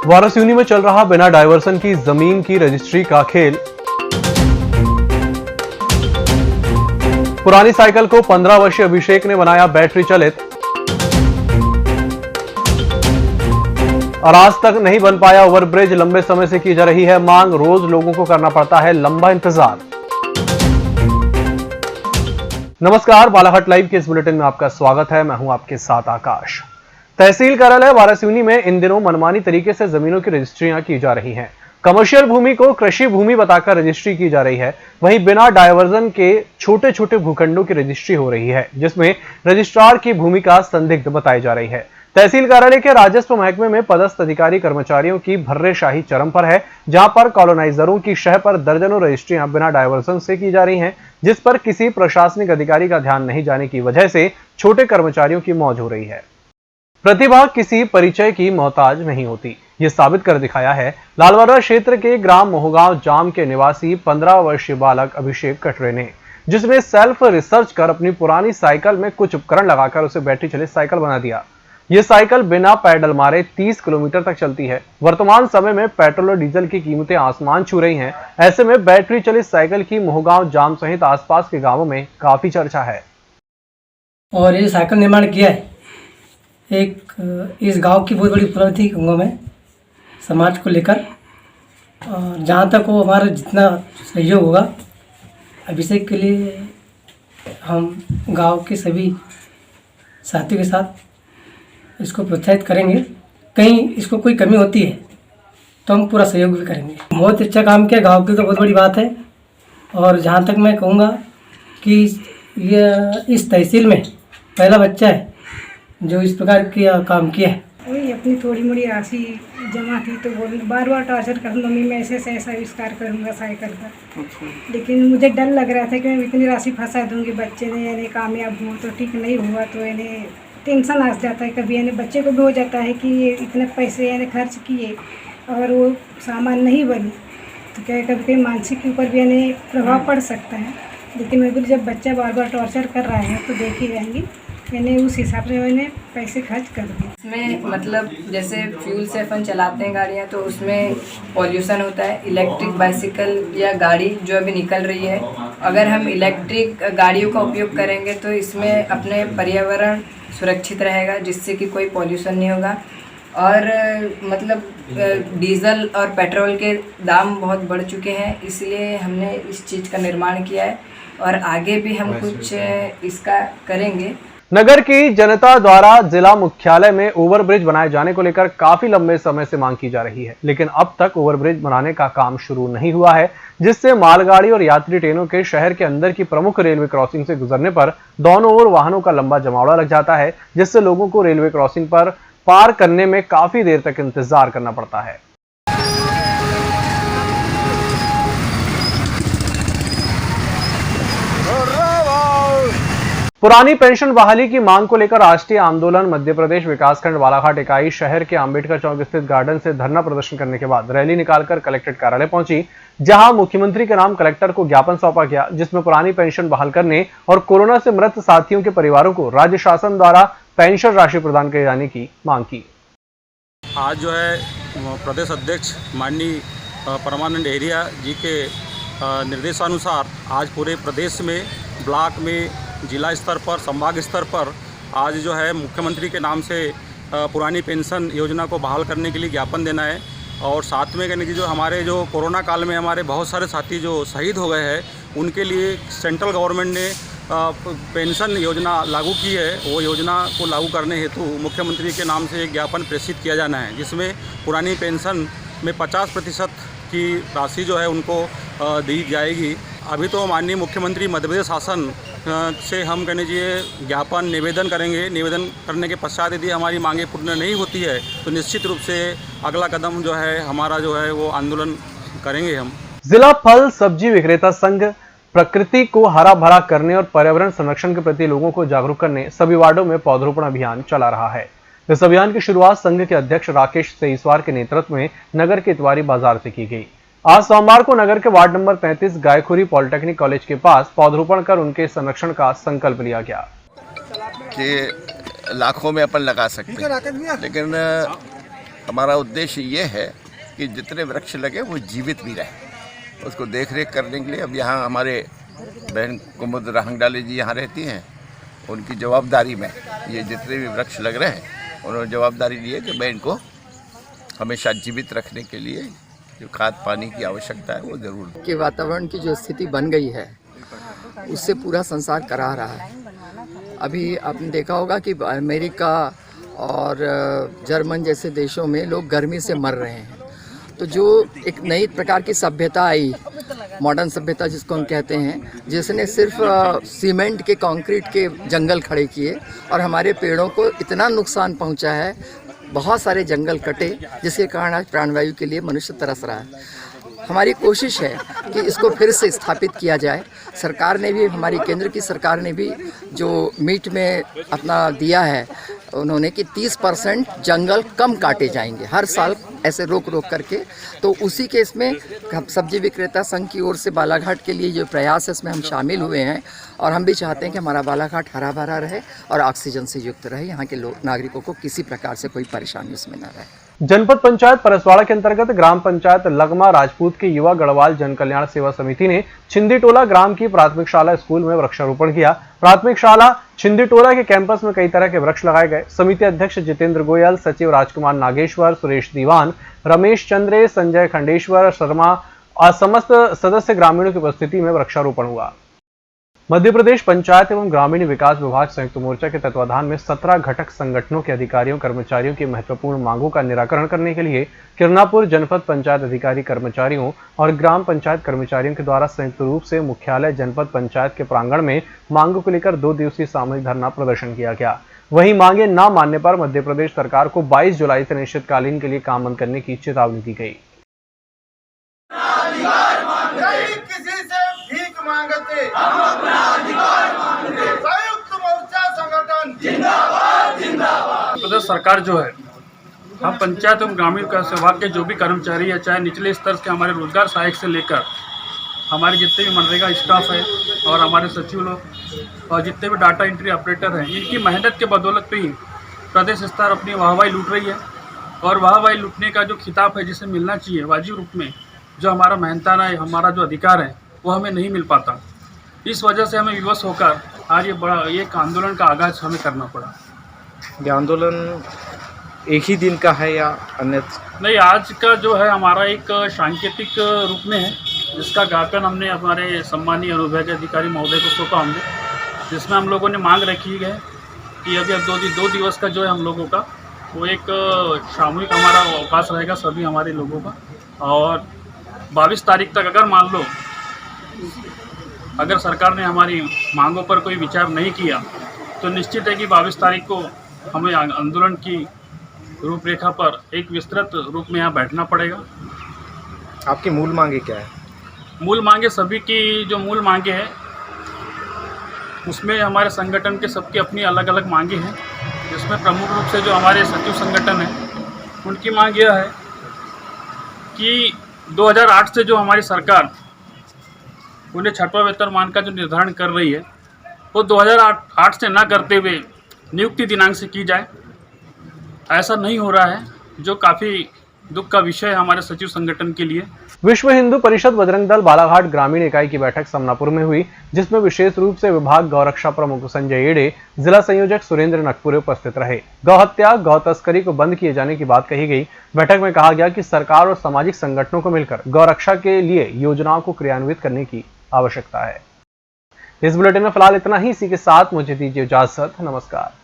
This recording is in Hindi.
वारासिवनी में चल रहा बिना डायवर्सन की जमीन की रजिस्ट्री का खेल। पुरानी साइकिल को 15 वर्षीय अभिषेक ने बनाया बैटरी चलित। और आज तक नहीं बन पाया ओवरब्रिज, लंबे समय से की जा रही है मांग, रोज लोगों को करना पड़ता है लंबा इंतजार। नमस्कार, बालाघाट लाइव के इस बुलेटिन में आपका स्वागत है। मैं हूं आपके साथ आकाश। तहसील कार्यालय वारासिवनी में इन दिनों मनमानी तरीके से जमीनों की रजिस्ट्रियां की जा रही हैं। कमर्शियल भूमि को कृषि भूमि बताकर रजिस्ट्री की जा रही है, वहीं बिना डायवर्जन के छोटे छोटे भूखंडों की रजिस्ट्री हो रही है, जिसमें रजिस्ट्रार की भूमिका संदिग्ध बताई जा रही है। तहसील कार्यालय के राजस्व महकमे में पदस्थ अधिकारी कर्मचारियों की भर्रेशाही चरम पर है, जहां पर कॉलोनाइजरों की शह पर दर्जनों रजिस्ट्रियां बिना डायवर्सन से की जा रही हैं, जिस पर किसी प्रशासनिक अधिकारी का ध्यान नहीं जाने की वजह से छोटे कर्मचारियों की मौज हो रही है। प्रतिभा किसी परिचय की मोहताज नहीं होती, ये साबित कर दिखाया है लालवारा क्षेत्र के ग्राम मोहगांव जाम के निवासी 15 वर्षीय बालक अभिषेक कटरे ने, जिसने सेल्फ रिसर्च कर अपनी पुरानी साइकिल में कुछ उपकरण लगाकर उसे बैटरी चलित साइकिल बना दिया। ये साइकिल बिना पैडल मारे 30 किलोमीटर तक चलती है। वर्तमान समय में पेट्रोल और डीजल की कीमतें आसमान छू रही हैं। ऐसे में बैटरी चलित साइकिल की मोहगांव जाम सहित आसपास के गांवों में काफी चर्चा है। और ये साइकिल निर्माण किया है एक इस गांव की बहुत बड़ी उपलब्धि कहूँगा मैं समाज को लेकर। और जहाँ तक वो हमारा जितना सहयोग होगा अभिषेक के लिए, हम गांव के सभी साथियों के साथ इसको प्रोत्साहित करेंगे। कहीं इसको कोई कमी होती है तो हम पूरा सहयोग भी करेंगे। बहुत अच्छा काम किया, गांव की तो बहुत बड़ी बात है। और जहाँ तक मैं कहूँगा कि यह इस तहसील में पहला बच्चा है जो इस प्रकार की काम किया है। वही अपनी थोड़ी मोड़ी राशि जमा थी तो बोल बार बार टॉर्चर कर, मम्मी मैं ऐसे ऐसा आविष्कार करूँगा साइकिल का। लेकिन मुझे डर लग रहा था कि मैं इतनी राशि फंसा दूंगी, बच्चे ने यानी कामयाब हुआ तो ठीक, नहीं हुआ तो यानी टेंशन आ जाता है। कभी यानी बच्चे को भी हो जाता है कि ये इतने पैसे यानी खर्च किए और वो सामान नहीं बनी तो क्या कभी कभी मानसिक के ऊपर भी यानी प्रभाव पड़ सकता है। लेकिन मैं भी जब बच्चा बार बार टॉर्चर कर रहा है तो देख ही रहेंगी, मैंने उस हिसाब से मैंने पैसे खर्च कर दिए। इसमें मतलब जैसे फ्यूल से अपन चलाते हैं गाड़ियाँ तो उसमें पॉल्यूशन होता है। इलेक्ट्रिक बाइसिकल या गाड़ी जो अभी निकल रही है, अगर हम इलेक्ट्रिक गाड़ियों का उपयोग करेंगे तो इसमें अपने पर्यावरण सुरक्षित रहेगा, जिससे कि कोई पॉल्यूशन नहीं होगा। और मतलब डीज़ल और पेट्रोल के दाम बहुत बढ़ चुके हैं, इसलिए हमने इस चीज़ का निर्माण किया है और आगे भी हम कुछ इसका करेंगे। नगर की जनता द्वारा जिला मुख्यालय में ओवरब्रिज बनाए जाने को लेकर काफी लंबे समय से मांग की जा रही है, लेकिन अब तक ओवरब्रिज बनाने का काम शुरू नहीं हुआ है, जिससे मालगाड़ी और यात्री ट्रेनों के शहर के अंदर की प्रमुख रेलवे क्रॉसिंग से गुजरने पर दोनों ओर वाहनों का लंबा जमावड़ा लग जाता है, जिससे लोगों को रेलवे क्रॉसिंग पर पार करने में काफी देर तक इंतजार करना पड़ता है। पुरानी पेंशन बहाली की मांग को लेकर राष्ट्रीय आंदोलन मध्य प्रदेश विकासखंड बालाघाट इकाई शहर के अंबेडकर चौक स्थित गार्डन से धरना प्रदर्शन करने के बाद रैली निकालकर कलेक्ट्रेट कार्यालय पहुंची, जहां मुख्यमंत्री के नाम कलेक्टर को ज्ञापन सौंपा गया, जिसमें पुरानी पेंशन बहाल करने और कोरोना से मृत साथियों के परिवारों को राज्य शासन द्वारा पेंशन राशि प्रदान किए जाने की मांग की। आज जो है प्रदेश अध्यक्ष माननीय परमानंद एरिया जी के निर्देशानुसार आज पूरे प्रदेश में, ब्लॉक में, जिला स्तर पर, संभाग स्तर पर आज जो है मुख्यमंत्री के नाम से पुरानी पेंशन योजना को बहाल करने के लिए ज्ञापन देना है। और साथ में कहने की जो हमारे जो कोरोना काल में हमारे बहुत सारे साथी जो शहीद हो गए हैं, उनके लिए सेंट्रल गवर्नमेंट ने पेंशन योजना लागू की है, वो योजना को लागू करने हेतु मुख्यमंत्री के नाम से एक ज्ञापन प्रेषित किया जाना है, जिसमें पुरानी पेंशन में 50% की राशि जो है उनको दी जाएगी। अभी तो माननीय मुख्यमंत्री मध्य प्रदेश शासन से हम कहने चाहिए ज्ञापन निवेदन करेंगे। निवेदन करने के पश्चात यदि हमारी मांगें पूर्ण नहीं होती है तो निश्चित रूप से अगला कदम जो है हमारा जो है वो आंदोलन करेंगे हम। जिला फल सब्जी विक्रेता संघ प्रकृति को हरा भरा करने और पर्यावरण संरक्षण के प्रति लोगों को जागरूक करने सभी वार्डों में पौधरोपण अभियान चला रहा है। इस अभियान की शुरुआत संघ के अध्यक्ष राकेश सेईसवार के नेतृत्व में नगर के इतवारी बाजार से की गई। आज सोमवार को नगर के ward number 35 Gaykhuri polytechnic college के पास पौधरोपण कर उनके संरक्षण का संकल्प लिया गया कि लाखों में अपन लगा सकते हैं, लेकिन हमारा उद्देश्य ये है कि जितने वृक्ष लगे वो जीवित भी रहें। उसको देख रेख करने के लिए अब यहाँ हमारे बहन कुमुद राहंगडाले जी यहाँ रहती हैं, उनकी जवाबदारी में ये जितने भी वृक्ष लग रहे हैं उन्होंने जवाबदारी ली है कि मैं इनको हमेशा जीवित रखने के लिए जो खाद पानी की आवश्यकता है वो ज़रूर। कि वातावरण की जो स्थिति बन गई है उससे पूरा संसार करा रहा है। अभी आपने देखा होगा कि अमेरिका और जर्मन जैसे देशों में लोग गर्मी से मर रहे हैं। तो जो एक नई प्रकार की सभ्यता आई, मॉडर्न सभ्यता जिसको हम कहते हैं, जिसने सिर्फ सीमेंट के कंक्रीट के जंगल खड़े किए और हमारे पेड़ों को इतना नुकसान पहुंचा है, बहुत सारे जंगल कटे, जिसके कारण आज प्राणवायु के लिए मनुष्य तरस रहा है। हमारी कोशिश है कि इसको फिर से स्थापित किया जाए। सरकार ने भी, हमारी केंद्र की सरकार ने भी जो मीट में अपना दिया है उन्होंने कि 30% जंगल कम काटे जाएंगे हर साल, ऐसे रोक करके। तो उसी के इसमें सब्जी विक्रेता संघ की ओर से बालाघाट के लिए जो प्रयास है इसमें हम शामिल हुए हैं और हम भी चाहते हैं कि हमारा बालाघाट हरा भरा रहे और ऑक्सीजन से युक्त रहे, यहाँ के नागरिकों को किसी प्रकार से कोई परेशानी इसमें न रहे। जनपद पंचायत परसवाड़ा के अंतर्गत ग्राम पंचायत लगमा राजपूत के युवा गढ़वाल जन कल्याण सेवा समिति ने छिंदीटोला ग्राम की प्राथमिक शाला स्कूल में वृक्षारोपण किया। प्राथमिक शाला छिंदीटोला के कैंपस में कई तरह के वृक्ष लगाए गए। समिति अध्यक्ष जितेंद्र गोयल, सचिव राजकुमार नागेश्वर, सुरेश दीवान, रमेश चंद्रे, संजय खंडेश्वर शर्मा और समस्त सदस्य ग्रामीणों की उपस्थिति में वृक्षारोपण हुआ। मध्य प्रदेश पंचायत एवं ग्रामीण विकास विभाग संयुक्त मोर्चा के तत्वाधान में 17 घटक संगठनों के अधिकारियों कर्मचारियों की महत्वपूर्ण मांगों का निराकरण करने के लिए किरनापुर जनपद पंचायत अधिकारी कर्मचारियों और ग्राम पंचायत कर्मचारियों के द्वारा संयुक्त रूप से मुख्यालय जनपद पंचायत के प्रांगण में मांगों को लेकर 2 दिवसीय सामूहिक धरना प्रदर्शन किया गया। वहीं मांगे न मानने पर मध्य प्रदेश सरकार को 22 जुलाई से अनिश्चितकालीन के लिए काम बंद करने की चेतावनी दी गई। किसी से भीख मांगते हम अपना अधिकार मांगते, संयुक्त मोर्चा संगठन जिंदाबाद जिंदाबाद। प्रदेश सरकार जो है, हम पंचायत एवं ग्रामीण विकास विभाग के जो भी कर्मचारी है, चाहे निचले स्तर के हमारे रोजगार सहायक से लेकर हमारे जितने भी मनरेगा स्टाफ है और हमारे सचिव लोग और जितने भी डाटा एंट्री ऑपरेटर हैं, इनकी मेहनत के बदौलत पे ही प्रदेश स्तर अपनी वाहवाही लूट रही है। और वाहवाही लूटने का जो खिताब है जिसे मिलना चाहिए वाजिब रूप में, जो हमारा मेहनताना है, हमारा जो अधिकार है वो हमें नहीं मिल पाता। इस वजह से हमें विवश होकर आज ये एक आंदोलन का आगाज हमें करना पड़ा। ये आंदोलन एक ही दिन का है या अन्यथा? नहीं, आज का जो है हमारा एक सांकेतिक रूप में है, जिसका ज्ञापन हमने हमारे सम्मानीय अनुविभागीय अधिकारी महोदय को सौंपा हमने, जिसमें हम लोगों ने मांग रखी है कि अभी 2 दिवस का जो है हम लोगों का वो एक सामूहिक हमारा अवकाश रहेगा सभी हमारे लोगों का। और 22 तारीख तक अगर मान लो अगर सरकार ने हमारी मांगों पर कोई विचार नहीं किया तो निश्चित है कि 22 तारीख को हमें आंदोलन की रूपरेखा पर एक विस्तृत रूप में यहाँ बैठना पड़ेगा। आपकी मूल मांगे क्या है? मूल मांगे सभी की जो मूल मांगे हैं उसमें हमारे संगठन के सबकी अपनी अलग अलग मांगे हैं, जिसमें प्रमुख रूप से जो हमारे सचिव संगठन है उनकी मांग यह है कि 2008 से जो हमारी सरकार उन्हें 6वां वेतनमान का जो निर्धारण कर रही है वो 2008 से ना करते हुए नियुक्ति दिनांक से की जाए। ऐसा नहीं हो रहा है, जो काफ़ी दुख का विषय है हमारे सचिव संगठन के लिए। विश्व हिंदू परिषद बजरंग दल बालाघाट ग्रामीण इकाई की बैठक समनापुर में हुई, जिसमें विशेष रूप से विभाग गौरक्षा प्रमुख संजय एडे, जिला संयोजक सुरेंद्र नकपुरे उपस्थित रहे। गौ हत्या, गौ तस्करी को बंद किए जाने की बात कही गई। बैठक में कहा गया कि सरकार और सामाजिक संगठनों को मिलकर गौरक्षा के लिए योजनाओं को क्रियान्वित करने की आवश्यकता है। इस बुलेटिन में फिलहाल इतना ही। इसी के साथ मुझे दीजिए इजाजत। नमस्कार।